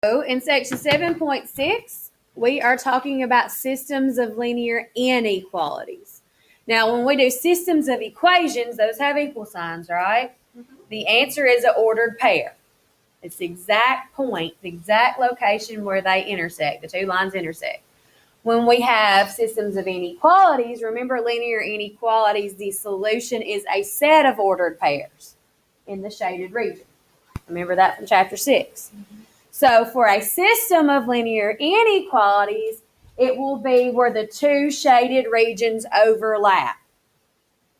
So in section 7.6, we are talking about systems of linear inequalities. Now, when we do systems of equations, those have equal signs, right? The answer is an ordered pair. It's the exact point, the exact location where they intersect, the two lines intersect. When we have systems of inequalities, remember linear inequalities, the solution is a set of ordered pairs in the shaded region. Remember that from chapter 6. So for a system of linear inequalities, it will be where the two shaded regions overlap.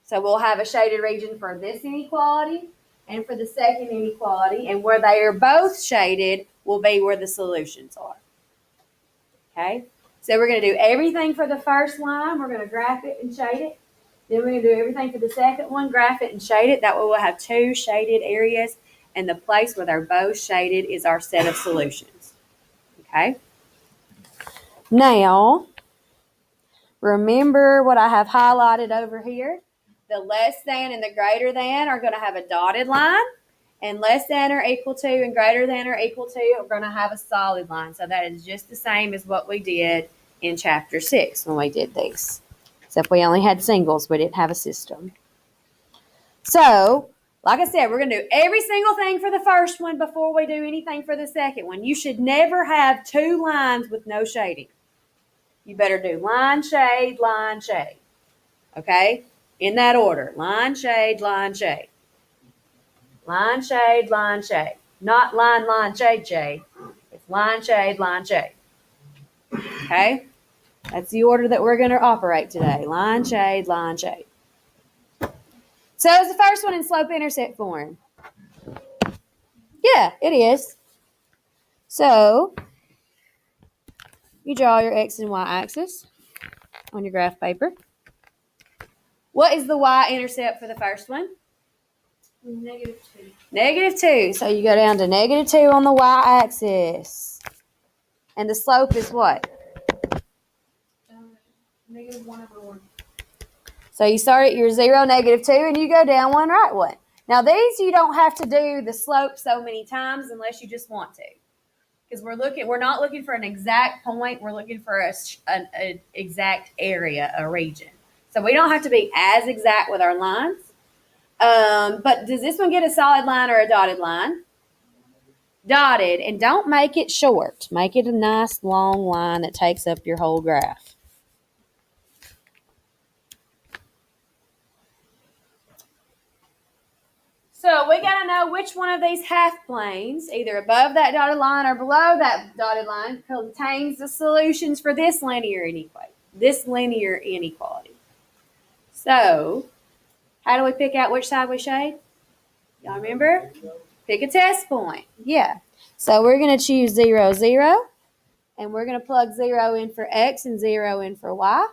So we'll have a shaded region for this inequality and for the second inequality, and where they are both shaded will be where the solutions are. Okay? So we're going to do everything for the first line. We're going to graph it and shade it. Then we're going to do everything for the second one, graph it and shade it. That way we'll have two shaded areas, and the place where they're both shaded is our set of solutions. Okay? Now, remember what I have highlighted over here. The less than and the greater than are going to have a dotted line, and less than or equal to and greater than or equal to are going to have a solid line. So that is just the same as what we did in chapter 6 when we did these. Except we only had singles. We didn't have a system. So, like I said, we're going to do every single thing for the first one before we do anything for the second one. You should never have two lines with no shading. You better do line, shade, line, shade. Okay? In that order. Line, shade, line, shade. Line, shade, line, shade. Not line, line, shade, shade. It's line, shade, line, shade. Okay? That's the order that we're going to operate today. Line, shade, line, shade. So is the first one in slope-intercept form? Yeah, it is. So, you draw your x and y axis on your graph paper. What is the y-intercept for the first one? -2. -2. So you go down to -2 on the y-axis. And the slope is what? -1/1. So you start at your 0, -2, and you go down 1, right 1. Now these you don't have to do the slope so many times unless you just want to. Because we're not looking for an exact point, we're looking for an exact area, a region. So we don't have to be as exact with our lines. But does this one get a solid line or a dotted line? Dotted, and don't make it short. Make it a nice long line that takes up your whole graph. So we got to know which one of these half planes, either above that dotted line or below that dotted line, contains the solutions for this linear inequality. So, how do we pick out which side we shade? Y'all remember? Pick a test point. Yeah. So we're going to choose 0, 0. And we're going to plug 0 in for x and 0 in for y.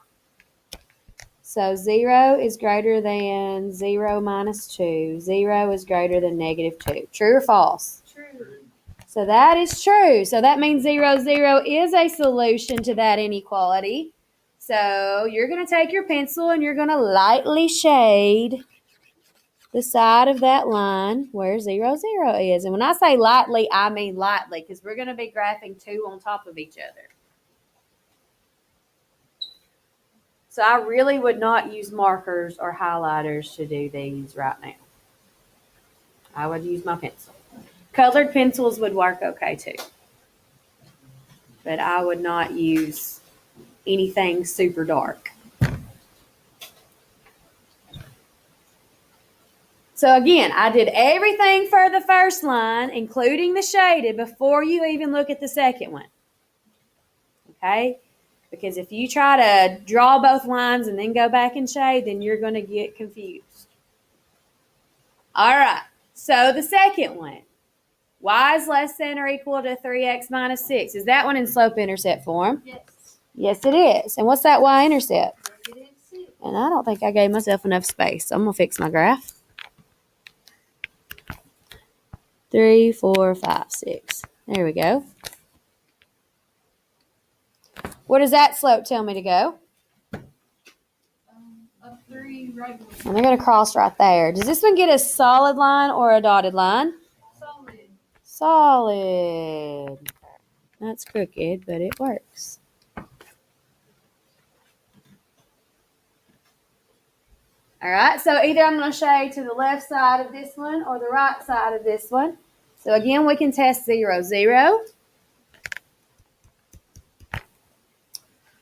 So 0 is greater than 0 minus 2. 0 is greater than -2. True or false? True. So that is true. So that means 0, 0 is a solution to that inequality. So you're going to take your pencil and you're going to lightly shade the side of that line where 0, 0 is. And when I say lightly, I mean lightly, because we're going to be graphing two on top of each other. So I really would not use markers or highlighters to do these right now. I would use my pencil. Colored pencils would work okay too. But I would not use anything super dark. So again, I did everything for the first line, including the shaded, before you even look at the second one. Okay? Because if you try to draw both lines and then go back and shade, then you're going to get confused. All right. So the second one. Y is less than or equal to 3x minus 6. Is that one in slope-intercept form? Yes. Yes, it is. And what's that y-intercept? -6. And I don't think I gave myself enough space. So I'm going to fix my graph. 3, 4, 5, 6. There we go. Where does that slope tell me to go? Up 3, right 1. And they're going to cross right there. Does this one get a solid line or a dotted line? Solid. Solid. That's crooked, but it works. All right, so either I'm going to shade to the left side of this one or the right side of this one. So again, we can test 0, 0.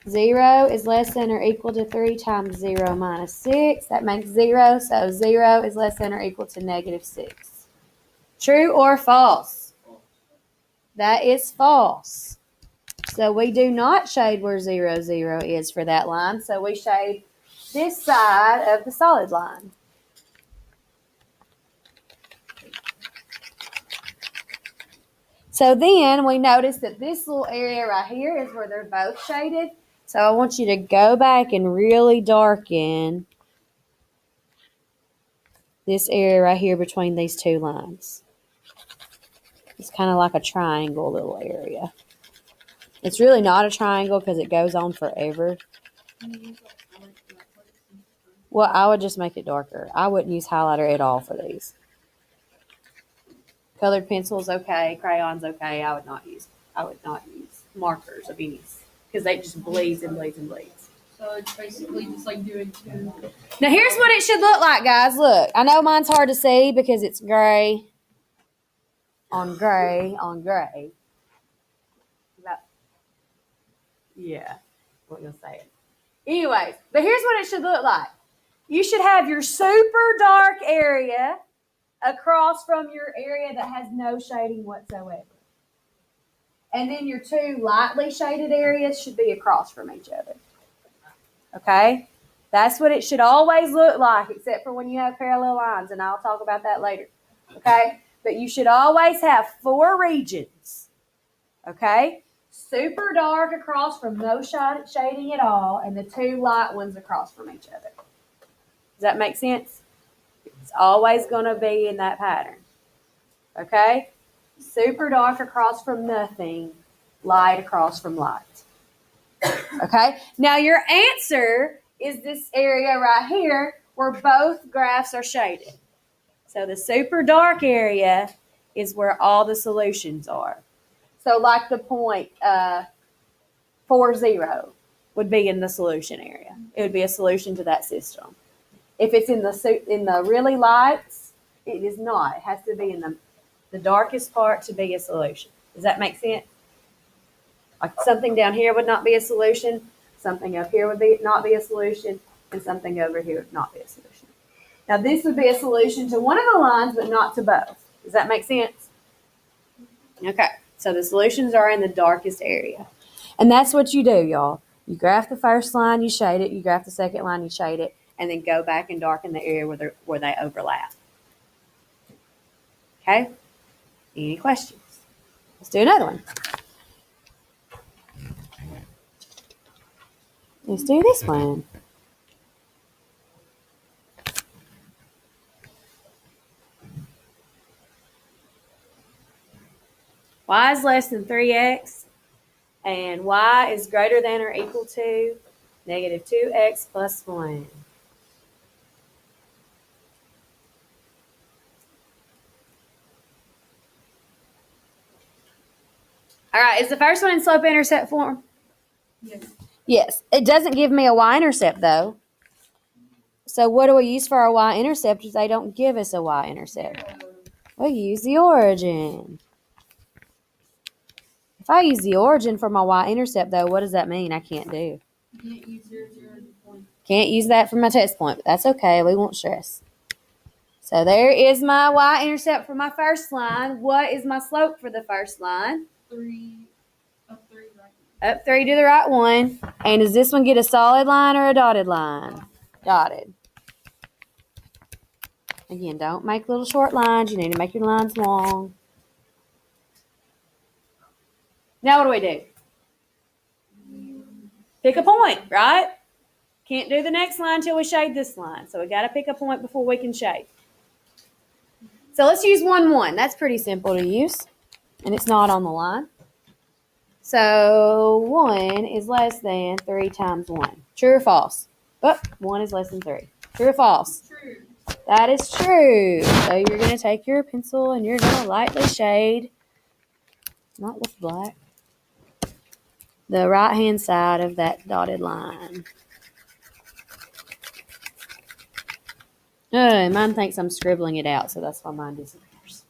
0 is less than or equal to 3 times 0 minus 6. That makes 0, so 0 is less than or equal to negative 6. True or false? That is false. So we do not shade where 0, 0 is for that line. So we shade this side of the solid line. So then we notice that this little area right here is where they're both shaded. So I want you to go back and really darken this area right here between these two lines. It's kind of like a triangle little area. It's really not a triangle because it goes on forever. Well, I would just make it darker. I wouldn't use highlighter at all for these. Colored pencils, okay. Crayons, okay. I would not use markers of any because they just bleeds and bleeds and bleeds. So it's basically just like doing two. Now here's what it should look like, guys. Look, I know mine's hard to see because it's gray on gray on gray. Yeah, what you'll say it. Anyways, but here's what it should look like. You should have your super dark area across from your area that has no shading whatsoever. And then your two lightly shaded areas should be across from each other. Okay? That's what it should always look like, except for when you have parallel lines, and I'll talk about that later. Okay? But you should always have 4 regions. Okay? Super dark across from no shading at all, and the 2 light ones across from each other. Does that make sense? It's always going to be in that pattern. Okay? Super dark across from nothing, light across from light. Okay? Now your answer is this area right here where both graphs are shaded. So the super dark area is where all the solutions are. So like the point 4, 0 would be in the solution area. It would be a solution to that system. If it's in the really lights, it is not. It has to be in the darkest part to be a solution. Does that make sense? Like something down here would not be a solution, something up here would not be a solution, and something over here would not be a solution. Now this would be a solution to one of the lines, but not to both. Does that make sense? Okay, so the solutions are in the darkest area. And that's what you do, y'all. You graph the first line, you shade it. You graph the second line, you shade it. And then go back and darken the area where they overlap. Okay? Any questions? Let's do another one. Let's do this one. Y is less than 3x, and y is greater than or equal to negative 2x plus 1. All right, is the first one in slope-intercept form? Yes. Yes. It doesn't give me a y-intercept, though. So what do we use for our y-intercept if they don't give us a y-intercept? We use the origin. If I use the origin for my y-intercept, though, what does that mean I can't do? You can't use 0, 0 as a point. Can't use that for my test point, but that's okay. We won't stress. So there is my y-intercept for my first line. What is my slope for the first line? 3, up 3, right? Up 3 to the right 1. And does this one get a solid line or a dotted line? Dotted. Again, don't make little short lines. You need to make your lines long. Now what do? Pick a point, right? Can't do the next line until we shade this line. So we got to pick a point before we can shade. So let's use 1, 1. That's pretty simple to use. And it's not on the line. So 1 is less than 3 times 1. True or false? Oh, 1 is less than 3. True or false? True. That is true. So you're going to take your pencil and you're going to lightly shade. Not with black. the right-hand side of that dotted line. Oh, mine thinks I'm scribbling it out, so that's why mine disappears.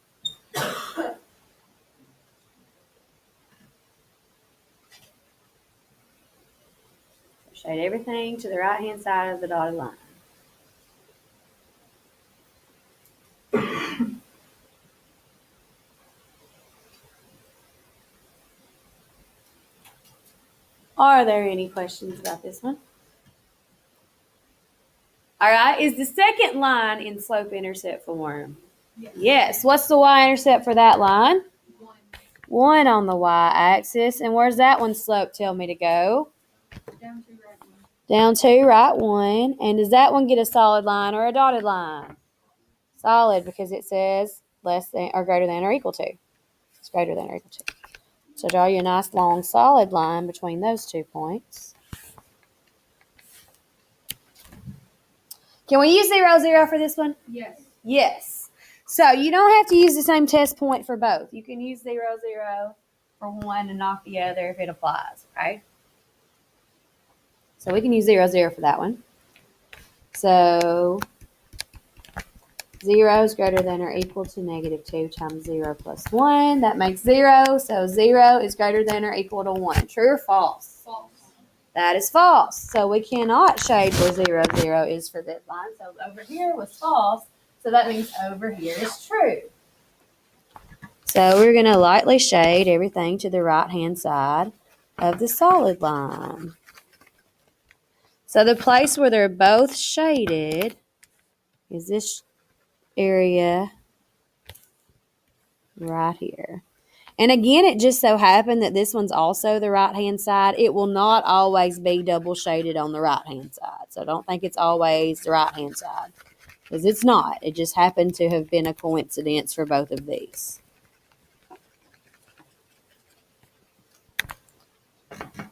Shade everything to the right-hand side of the dotted line. Are there any questions about this one? All right, is the second line in slope-intercept form? Yes. What's the y-intercept for that line? 1 on the y-axis. And where's that one slope tell me to go? Down to right 1. Down to right 1. And does that one get a solid line or a dotted line? Solid, because it says less than or greater than or equal to. It's greater than or equal to. So draw you a nice long solid line between those 2 points. Can we use 0, 0 for this one? Yes. Yes. So you don't have to use the same test point for both. You can use 0, 0 for one and not the other if it applies, okay? So we can use 0, 0 for that one. So 0 is greater than or equal to negative 2 times 0 plus 1. That makes 0. So 0 is greater than or equal to 1. True or false? False. That is false. So we cannot shade where 0, 0 is for this line. So over here was false. So that means over here is true. So we're going to lightly shade everything to the right-hand side of the solid line. So the place where they're both shaded is this area right here. And again, it just so happened that this one's also the right-hand side. It will not always be double shaded on the right-hand side. So don't think it's always the right-hand side, because it's not. It just happened to have been a coincidence for both of these.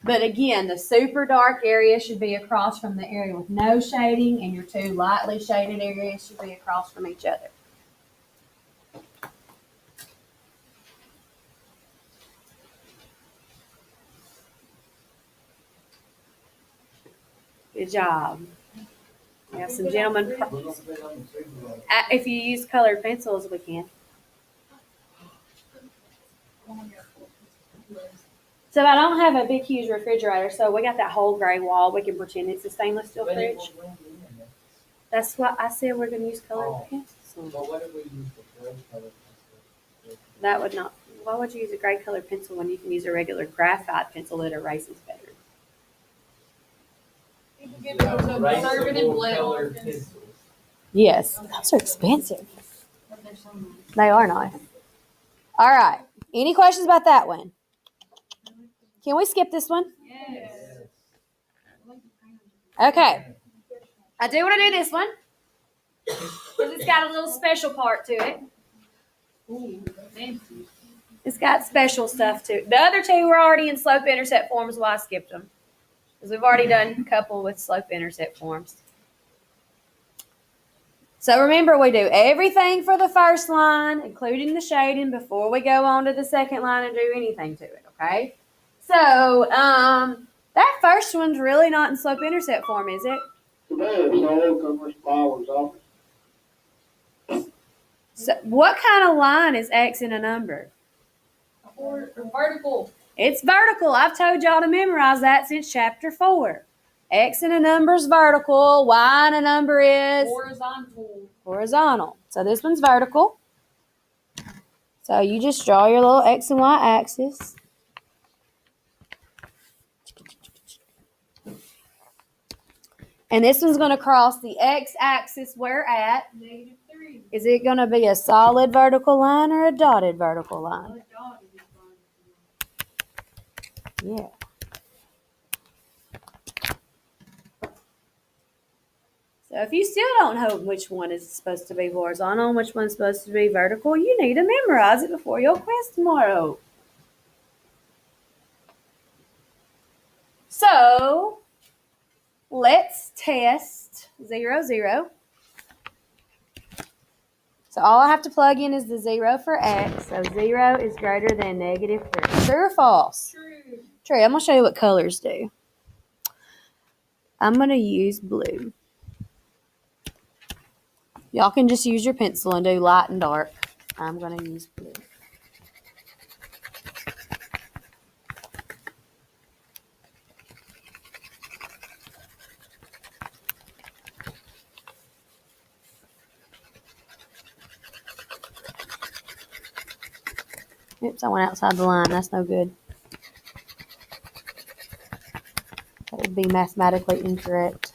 But again, the super dark area should be across from the area with no shading, and your 2 lightly shaded areas should be across from each other. Good job. We have some gentlemen. If you use colored pencils, we can. So I don't have a big, huge refrigerator, so we got that whole gray wall. We can pretend it's a stainless steel fridge. That's what I said we're going to use colored pencils. But what if we use the gray color pencil? That would not. Why would you use a gray colored pencil when you can use a regular graphite pencil that erases better? You can get those conservative Colored lead. pencils. Yes, those are expensive. But they're so nice. They are nice. All right. Any questions about that one? Can we skip this one? Yes. Okay. I do want to do this one because it's got a little special part to it. Ooh, fancy. It's got special stuff to it. The other 2 were already in slope-intercept forms, why I skipped them. Because we've already done a couple with slope-intercept forms. So remember, we do everything for the first line, including the shading, before we go on to the second line and do anything to it, okay? So that first one's really not in slope-intercept form, is it? So what kind of line is X in a number? Or vertical. It's vertical. I've told y'all to memorize that since chapter 4. X in a number is vertical. Y in a number is horizontal. So this one's vertical. So you just draw your little X and Y axis. And this one's going to cross the X axis where at? -3. Is it going to be a solid vertical line or a dotted vertical line? Yeah. So if you still don't know which one is supposed to be horizontal and which one's supposed to be vertical, you need to memorize it before your quiz tomorrow. So let's test 0, 0. So all I have to plug in is the 0 for X. So 0 is greater than -3. True or false? True. Trey, I'm going to show you what colors do. I'm going to use blue. Y'all can just use your pencil and do light and dark. I'm going to use blue. Oops, I went outside the line. That's no good. That would be mathematically incorrect.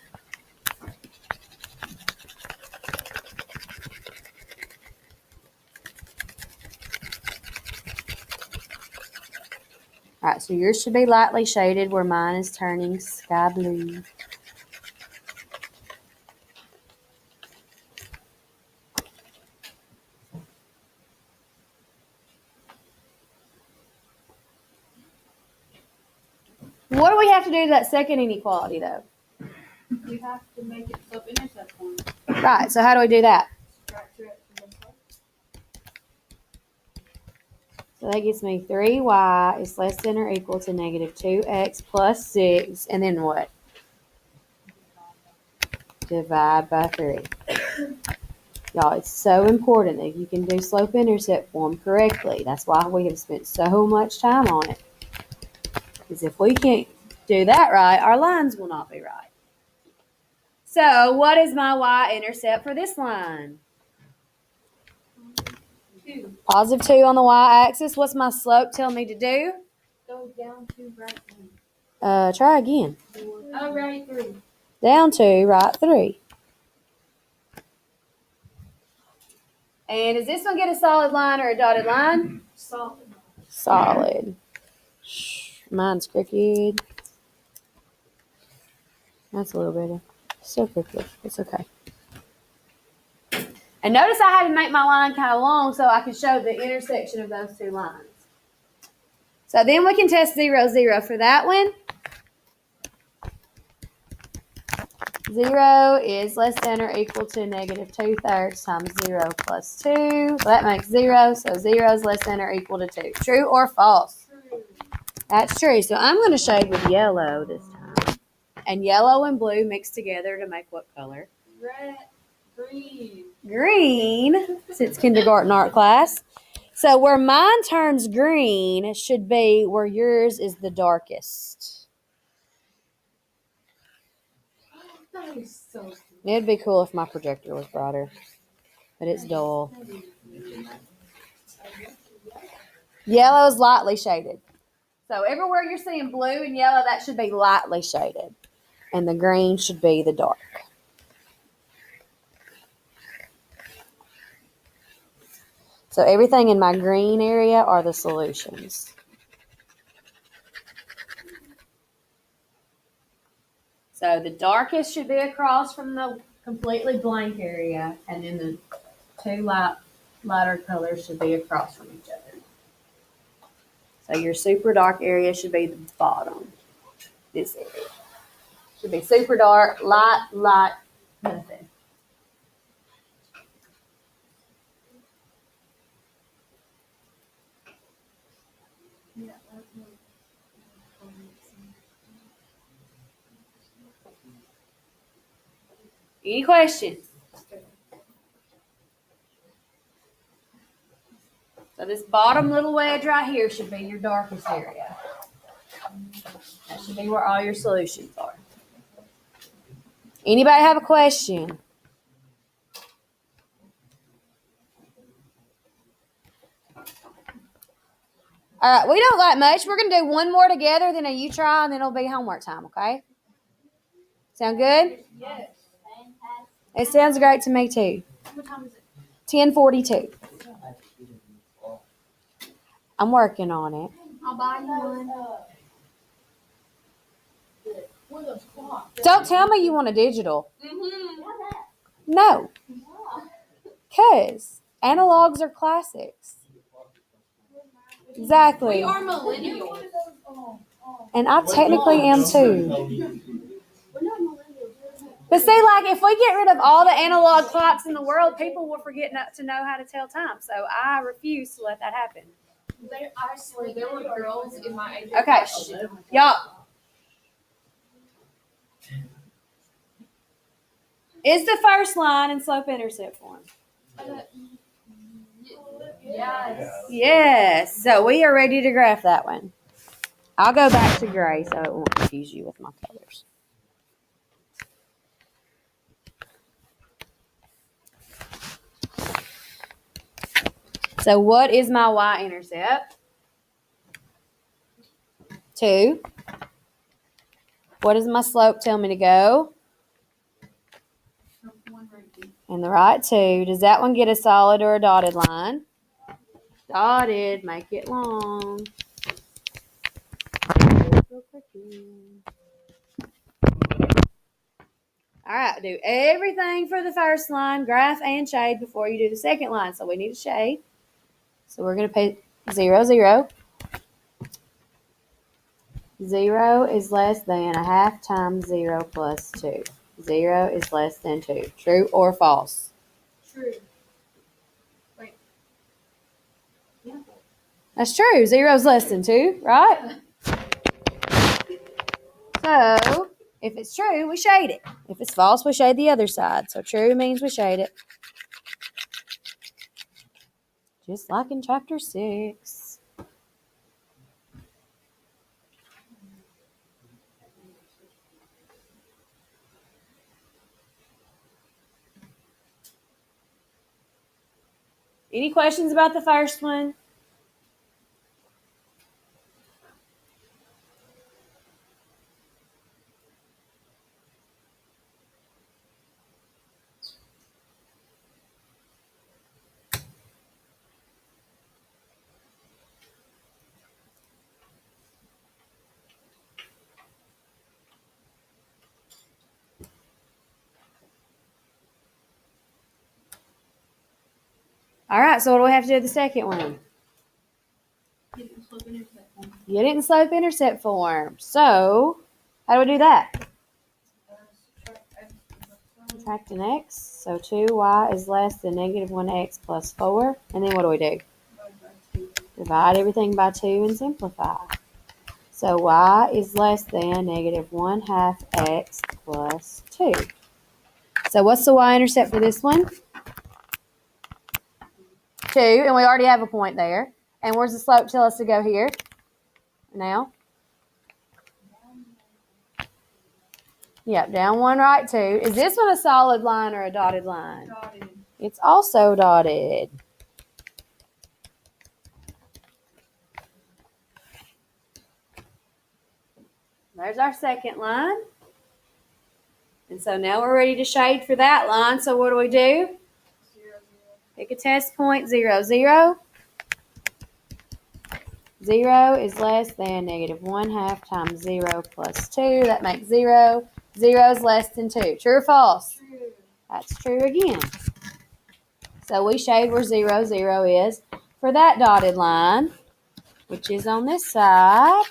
All right, so yours should be lightly shaded where mine is turning sky blue. What do we have to do to that second inequality, though? You have to make it self-intercept form. Right, so how do we do that? Subtract it from the top. So that gives me 3y is less than or equal to negative 2x plus 6. And then what? Divide by 3. Y'all, it's so important that you can do slope-intercept form correctly. That's why we have spent so much time on it. Because if we can't do that right, our lines will not be right. So what is my y-intercept for this line? 2. Positive 2 on the y-axis. What's my slope tell me to do? Go down to right 1. Try again. Oh, right 3. Down 2, right 3. And does this one get a solid line or a dotted line? Solid. Solid. Mine's crooked. That's a little better. Still crooked. It's okay. And notice I had to make my line kind of long so I could show the intersection of those two lines. So then we can test 0, 0 for that one. 0 is less than or equal to negative 2/3 times 0 plus 2. So that makes 0. So 0 is less than or equal to 2. True or false? True. That's true. So I'm going to shade with yellow this time. And yellow and blue mixed together to make what color? Red. Green. Green, since kindergarten art class. So where mine turns green should be where yours is the darkest. That is so cool. It'd be cool if my projector was brighter, but it's dull. Yellow is lightly shaded. So everywhere you're seeing blue and yellow, that should be lightly shaded. And the green should be the dark. So everything in my green area are the solutions. So the darkest should be across from the completely blank area, and then the two lighter colors should be across from each other. So your super dark area should be the bottom. This area should be super dark, light, nothing. Yeah, Any questions? So this bottom little wedge right here should be your darkest area. That should be where all your solutions are. Anybody have a question? All right, we don't like much. We're going to do one more together, then you try, and then it'll be homework time, okay? Sound good? yes. It sounds great to me, too. What time is it? 10:42. I'm working on it. I'll buy you one. With a clock. Don't tell me you want a digital. Mm-hmm. No. Because analogs are classics. Exactly. We are millennials. And I technically am, too. But see, like, if we get rid of all the analog clocks in the world, people will forget not to know how to tell time. So I refuse to let that happen. I swear there were girls in my age. Okay, y'all. Is the first line in slope-intercept form? Yes. Yes. So we are ready to graph that one. I'll go back to gray so it won't confuse you with my colors. So what is my y-intercept? 2. What does my slope tell me to go? In the right 2. Does that one get a solid or a dotted line? Dotted. Make it long. All right, do everything for the first line, graph and shade before you do the second line. So we need a shade. So we're going to put 0, 0. 0 is less than a half times 0 plus 2. 0 is less than 2. True or false? True. Wait. Yeah. That's true. 0 is less than 2, right? So if it's true, we shade it. If it's false, we shade the other side. So true means we shade it. Just like in chapter 6. Any questions about the first one? All right, so what do we have to do with the second one? You didn't slope intercept form. So how do we do that? Subtract an x. So 2y is less than negative 1x plus 4. And then what do we do? Divide everything by 2 and simplify. So y is less than negative 1/2 x plus 2. So what's the y-intercept for this one? 2, and we already have a point there. And where's the slope tell us to go here? Now? Yep, down 1, right 2. Is this one a solid line or a dotted line? Dotted. It's also dotted. There's our second line. And so now we're ready to shade for that line. So what do we do? 0, 0. Pick a test point, 0, 0. 0 is less than negative 1/2 times 0 plus 2. That makes 0. 0 is less than 2. True or false? True. That's true again. So we shade where 0, 0 is for that dotted line, which is on this side.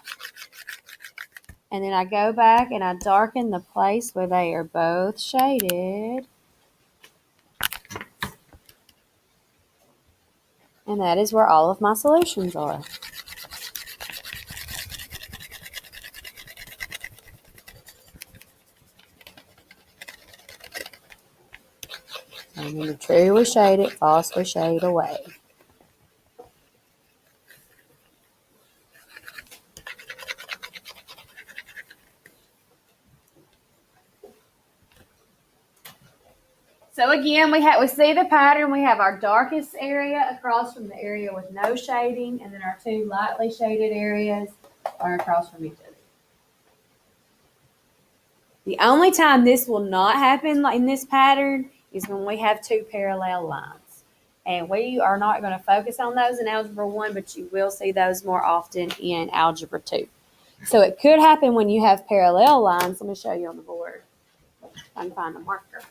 And then I go back and I darken the place where they are both shaded. And that is where all of my solutions are. Remember, true we shade it, false we shade away. So again, we see the pattern. We have our darkest area across from the area with no shading, and then our 2 lightly shaded areas are across from each other. The only time this will not happen in this pattern is when we have 2 parallel lines. And we are not going to focus on those in Algebra 1, but you will see those more often in Algebra 2. So it could happen when you have parallel lines. Let me show you on the board. If I can find a marker.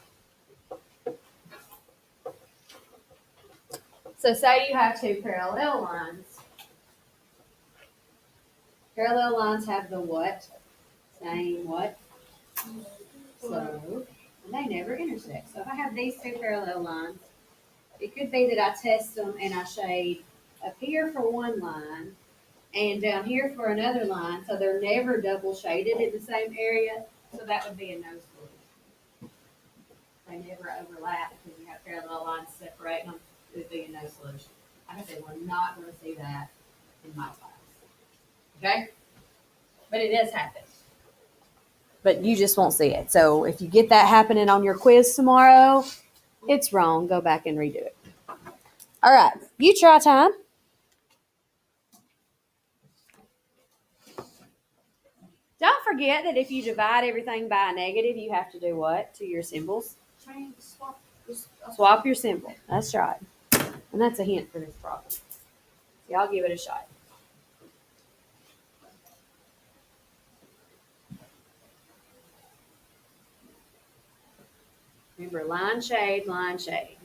So say you have 2 parallel lines. Parallel lines have the what? Same what? Slope. And they never intersect. So if I have these 2 parallel lines, it could be that I test them and I shade up here for one line and down here for another line, so they're never double shaded in the same area, so that would be a no solution. They never overlap because you have parallel lines separating them, it would be a no solution. Like I said, we're not gonna see that in my class. Okay? But it does happen. But you just won't see it. So if you get that happening on your quiz tomorrow, it's wrong. Go back and redo it. All right, you try time. Don't forget that if you divide everything by a negative, you have to do what to your symbols? Change, swap. Swap your symbol. That's right. And that's a hint for this problem. So y'all give it a shot. Remember, line, shade, line, shade.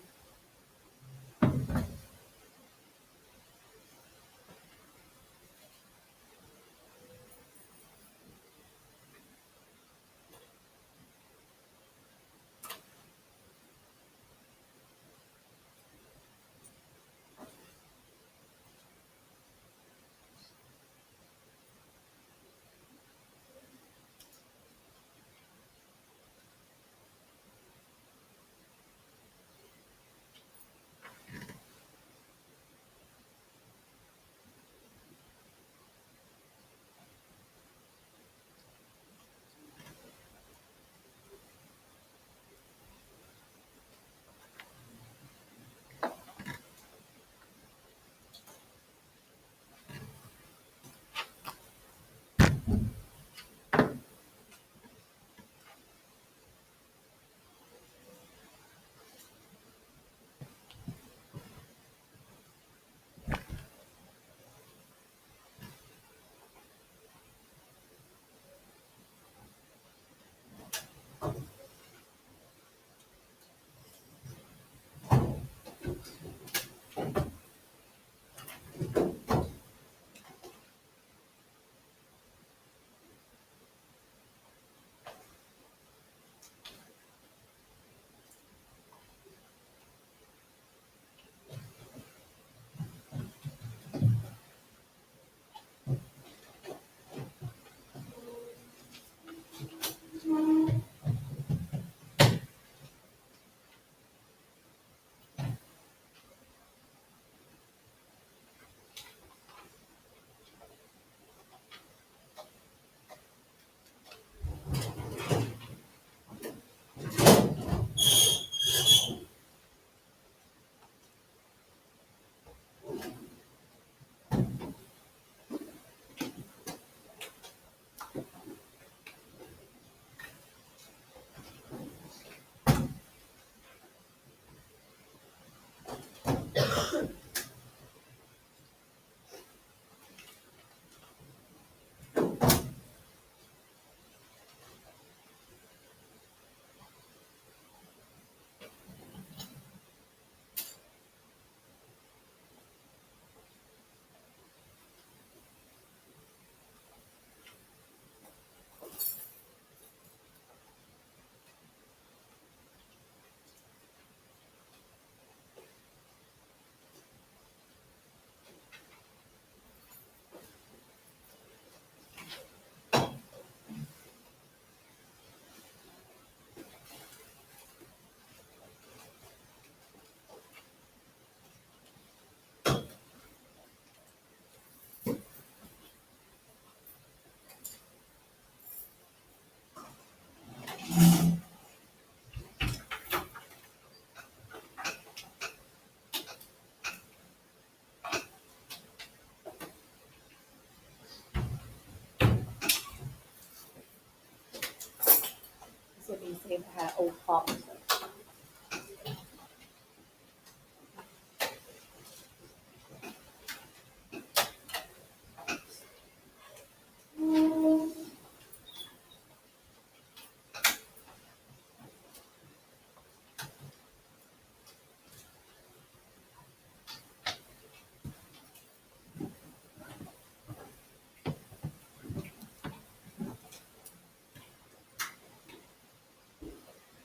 So you see if I had old pops.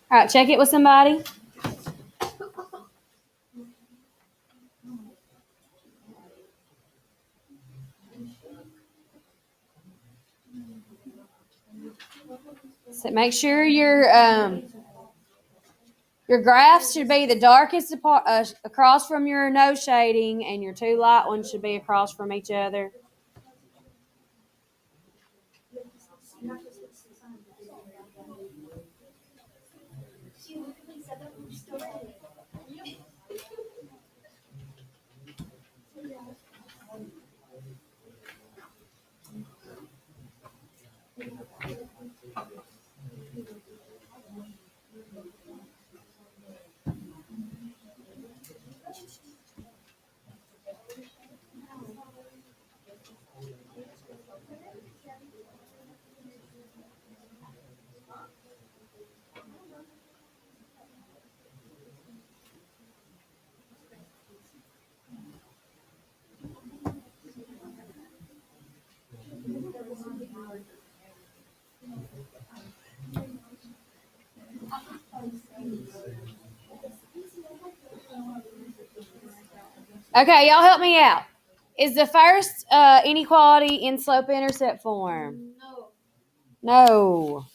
All right, check it with somebody. So make sure your graphs should be the darkest apart, across from your no shading, and your two light ones should be across from each other. Okay, y'all help me out. Is the first inequality in slope-intercept form? No. No.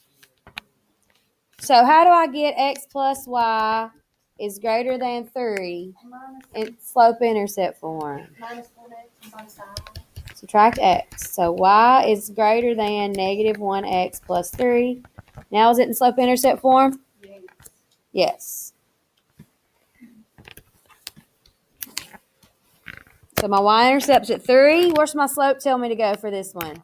So how do I get x plus y is greater than 3 in slope-intercept form? Minus 1x on side. Subtract x. So y is greater than negative 1x plus 3. Now is it in slope-intercept form? Yes. Yes. So my y-intercept's at 3. Where's my slope tell me to go for this one?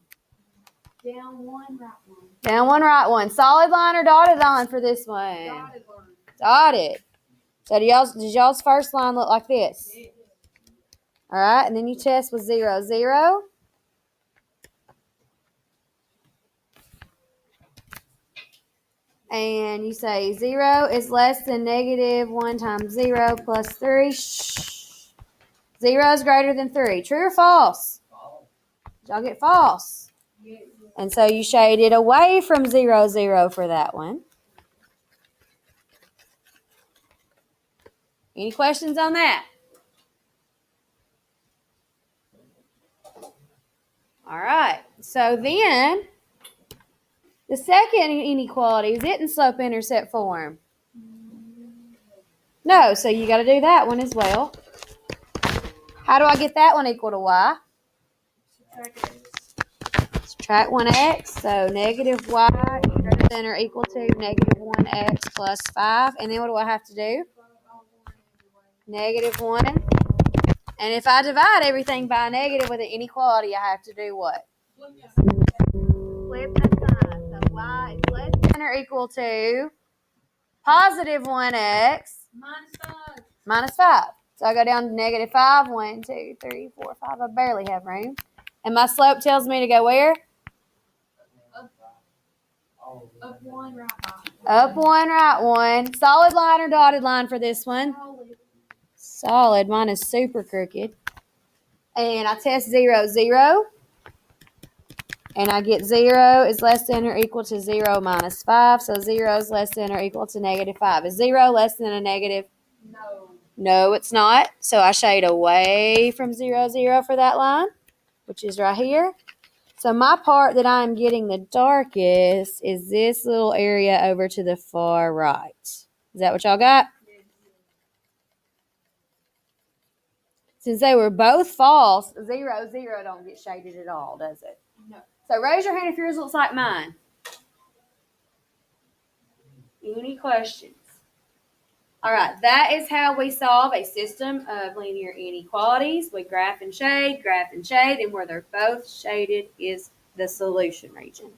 Down 1, right 1. Down 1, right 1. Solid line or dotted line for this one? Dotted line. Dotted. So does y'all's first line look like this? Yes. All right, and then you test with 0, 0. And you say 0 is less than negative 1 times 0 plus 3. Shh. 0 is greater than 3. True or false? Did y'all get false? Yes. And so you shaded away from 0, 0 for that one. Any questions on that? All right. So then, the second inequality, is it in slope-intercept form? No, so you got to do that one as well. How do I get that one equal to y? Subtract 1x, so negative y is greater than or equal to negative 1x plus 5. And then what do I have to do? Negative 1. And if I divide everything by a negative with an inequality, I have to do what? Flip that sign. So y is less than or equal to positive 1x minus 5. So I go down to negative 5. 1, 2, 3, 4, 5. I barely have room. And my slope tells me to go where? Up 1, right 1. Up 1, right 1. Solid line or dotted line for this one? Solid. Mine is super crooked. And I test 0, 0. And I get 0 is less than or equal to 0 minus 5. So 0 is less than or equal to negative 5. Is 0 less than a negative? No. No, it's not. So I shade away from 0, 0 for that line, which is right here. So my part that I'm getting the darkest is this little area over to the far right. Is that what y'all got? Since they were both false, 0, 0 don't get shaded at all, does it? No. So raise your hand if yours looks like mine. Any questions? All right, that is how we solve a system of linear inequalities. We graph and shade, and where they're both shaded is the solution region.